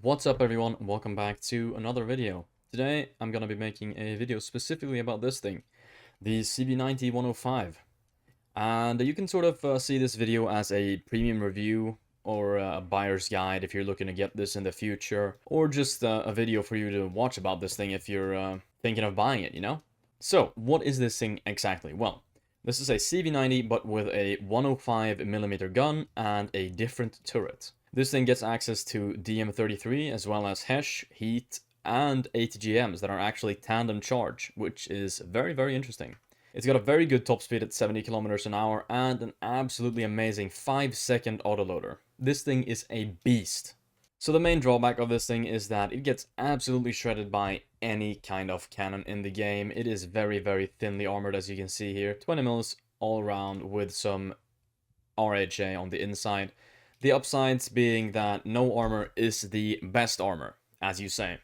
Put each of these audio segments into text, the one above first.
What's up everyone, welcome back to another video. Today I'm gonna be making a video specifically about this thing, the CV90-105. And you can sort of see this video as a premium review or a buyer's guide if you're looking to get this in the future, or just a video for you to watch about this thing if you're thinking of buying it, you know? So, what is this thing exactly? Well, this is a CV90 but with a 105mm gun and a different turret. This thing gets access to DM33 as well as HESH, heat, and ATGMs that are actually tandem charge, which is very interesting. It's got a very good top speed at 70 kilometers an hour and an absolutely amazing 5-second autoloader. This thing is a beast. So the main drawback of this thing is that it gets absolutely shredded by any kind of cannon in the game. It is very thinly armored, as you can see here. 20 mils all around with some RHA on the inside. The upsides being that no armor is the best armor, as you say.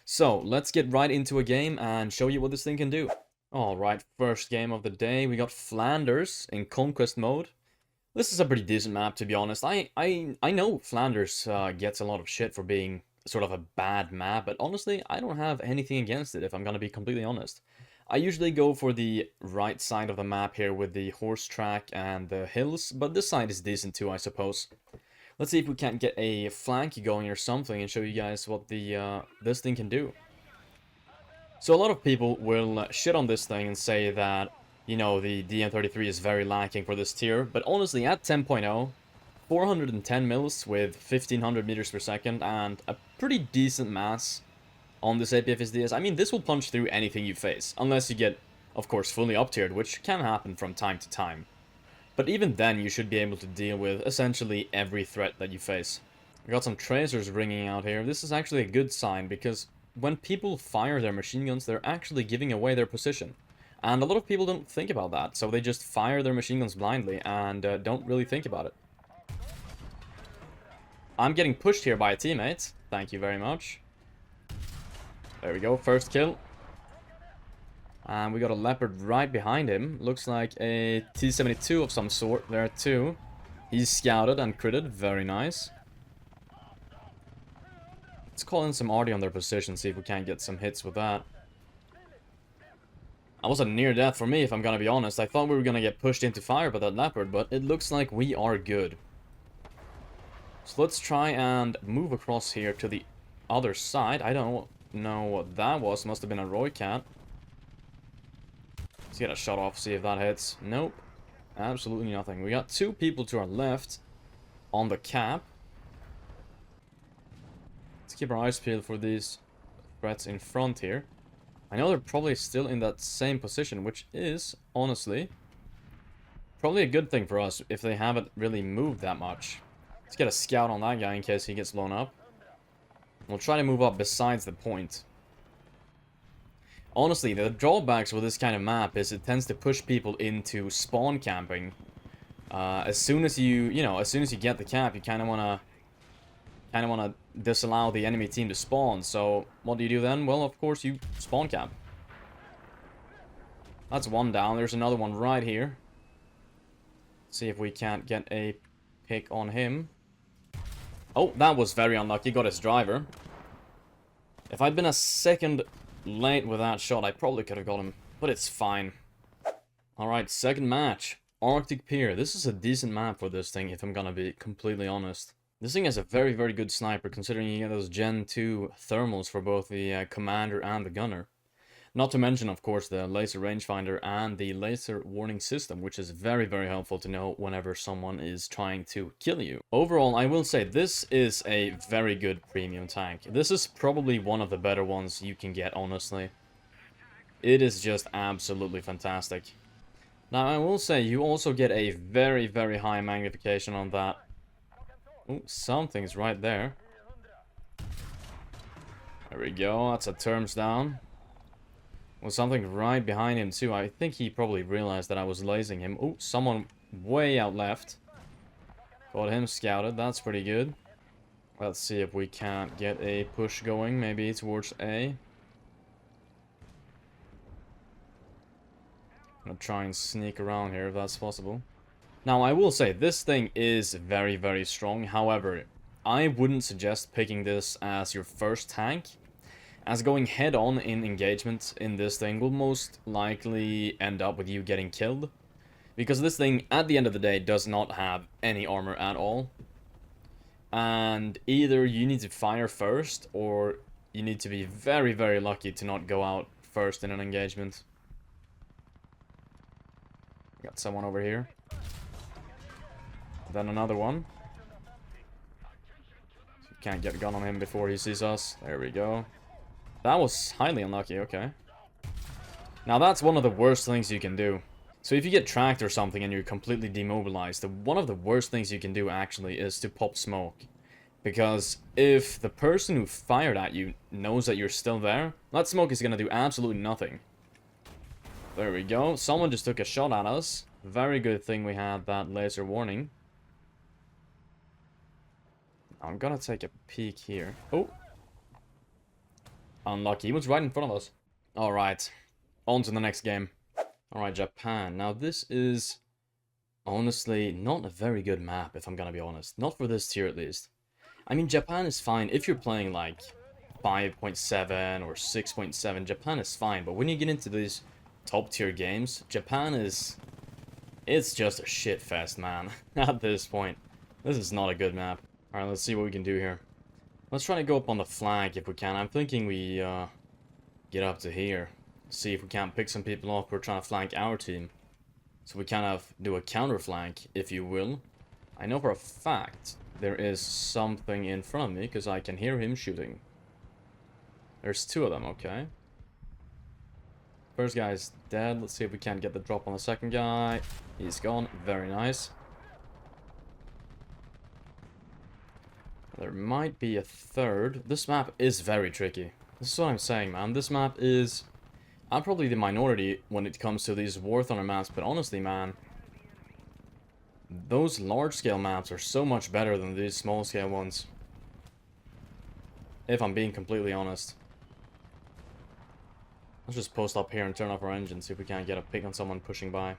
So, let's get right into a game and show you what this thing can do. Alright, first game of the day, we got Flanders in Conquest mode. This is a pretty decent map, to be honest. I know Flanders gets a lot of shit for being sort of a bad map, but honestly, I don't have anything against it, if I'm gonna be completely honest. I usually go for the right side of the map here with the horse track and the hills, but this side is decent too, I suppose. Let's see if we can't get a flank going or something and show you guys what the this thing can do. So a lot of people will shit on this thing and say that, you know, the DM33 is very lacking for this tier, but honestly at 10.0, 410 mils with 1500 meters per second and a pretty decent mass on this APFSDS. I mean, this will punch through anything you face, unless you get, of course, fully up-tiered, which can happen from time to time. But even then, you should be able to deal with essentially every threat that you face. We got some tracers ringing out here. This is actually a good sign, because when people fire their machine guns, they're actually giving away their position. And a lot of people don't think about that, so they just fire their machine guns blindly and don't really think about it. I'm getting pushed here by a teammate. Thank you very much. There we go, first kill. And we got a Leopard right behind him. Looks like a T-72 of some sort there too. He's scouted and critted, very nice. Let's call in some RD on their position, see if we can't get some hits with that. That was a near death for me, if I'm gonna be honest. I thought we were gonna get pushed into fire by that Leopard, but it looks like we are good. So let's try and move across here to the other side. I don't know what that was. Must have been a Roy Cat. Let's get a shot off, see if that hits. Nope. Absolutely nothing. We got two people to our left on the cap. Let's keep our eyes peeled for these threats in front here. I know they're probably still in that same position, which is, honestly, probably a good thing for us if they haven't really moved that much. Let's get a scout on that guy in case he gets blown up. We'll try to move up besides the point. Honestly, the drawbacks with this kind of map is it tends to push people into spawn camping. As soon as you get the cap, you kind of wanna disallow the enemy team to spawn. So what do you do then? Well, of course you spawn camp. That's one down. There's another one right here. See if we can't get a pick on him. Oh, that was very unlucky. Got his driver. If I'd been a second late with that shot, I probably could have got him. But it's fine. Alright, second match. Arctic Pier. This is a decent map for this thing, if I'm gonna be completely honest. This thing has a very good sniper, considering you get those Gen 2 thermals for both the commander and the gunner. Not to mention, of course, the laser rangefinder and the laser warning system, which is very helpful to know whenever someone is trying to kill you. Overall, I will say this is a very good premium tank. This is probably one of the better ones you can get, honestly. It is just absolutely fantastic. Now, I will say you also get a very high magnification on that. Oh, something's right there. There we go, that's a terms down. Well, something right behind him too. I think he probably realized that I was lasing him. Oh, someone way out left. Got him scouted, that's pretty good. Let's see if we can't get a push going, maybe towards A. I'm gonna try and sneak around here if that's possible. Now, I will say, this thing is very strong. However, I wouldn't suggest picking this as your first tank, as going head-on in engagement in this thing will most likely end up with you getting killed. Because this thing, at the end of the day, does not have any armor at all. And either you need to fire first, or you need to be very, very lucky to not go out first in an engagement. Got someone over here. Then another one. Can't get a gun on him before he sees us. There we go. That was highly unlucky, okay. Now that's one of the worst things you can do. So if you get tracked or something and you're completely demobilized, one of the worst things you can do actually is to pop smoke. Because if the person who fired at you knows that you're still there, that smoke is going to do absolutely nothing. There we go. Someone just took a shot at us. Very good thing we had that laser warning. I'm gonna take a peek here. Oh! Unlucky. He was right in front of us. Alright. On to the next game. Alright, Japan. Now this is honestly not a very good map, if I'm gonna be honest. Not for this tier at least. I mean, Japan is fine if you're playing like 5.7 or 6.7. Japan is fine, but when you get into these top tier games, Japan is... it's just a shit fest, man. At this point. This is not a good map. Alright, let's see what we can do here. Let's try to go up on the flank if we can. I'm thinking we get up to here. See if we can't pick some people off. We're trying to flank our team. So we kind of do a counter flank, if you will. I know for a fact there is something in front of me because I can hear him shooting. There's two of them, okay. First guy is dead. Let's see if we can get the drop on the second guy. He's gone. Very nice. There might be a third. This map is very tricky. This is what I'm saying, man. This map is... I'm probably the minority when it comes to these War Thunder maps, but honestly, man, those large-scale maps are so much better than these small-scale ones. If I'm being completely honest. Let's just post up here and turn off our engine, see if we can't get a pick on someone pushing by.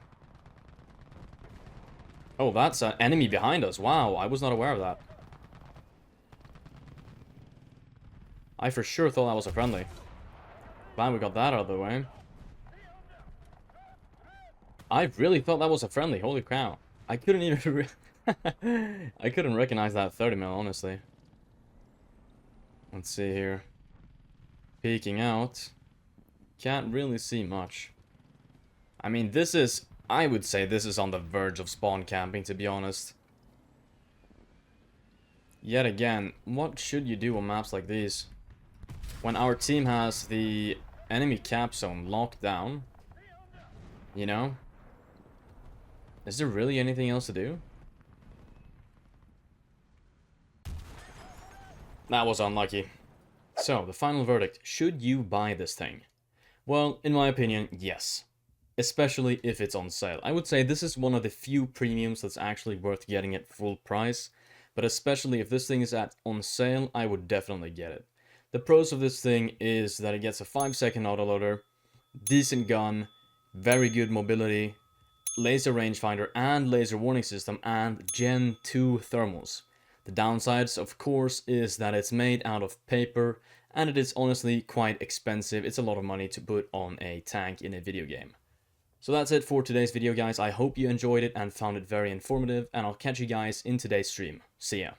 Oh, that's an enemy behind us. Wow, I was not aware of that. I for sure thought that was a friendly. Glad we got that out of the way. I really thought that was a friendly, holy cow. I couldn't even... I couldn't recognize that 30 mil, honestly. Let's see here. Peeking out. Can't really see much. I mean, this is... I would say this is on the verge of spawn camping, to be honest. Yet again, what should you do on maps like these? When our team has the enemy cap zone locked down, you know? Is there really anything else to do? That was unlucky. So, the final verdict. Should you buy this thing? Well, in my opinion, yes. Especially if it's on sale. I would say this is one of the few premiums that's actually worth getting at full price. But especially if this thing is on sale, I would definitely get it. The pros of this thing is that it gets a 5-second autoloader, decent gun, very good mobility, laser rangefinder and laser warning system, and Gen 2 thermals. The downsides, of course, is that it's made out of paper, and it is honestly quite expensive. It's a lot of money to put on a tank in a video game. So that's it for today's video, guys. I hope you enjoyed it and found it very informative, and I'll catch you guys in today's stream. See ya.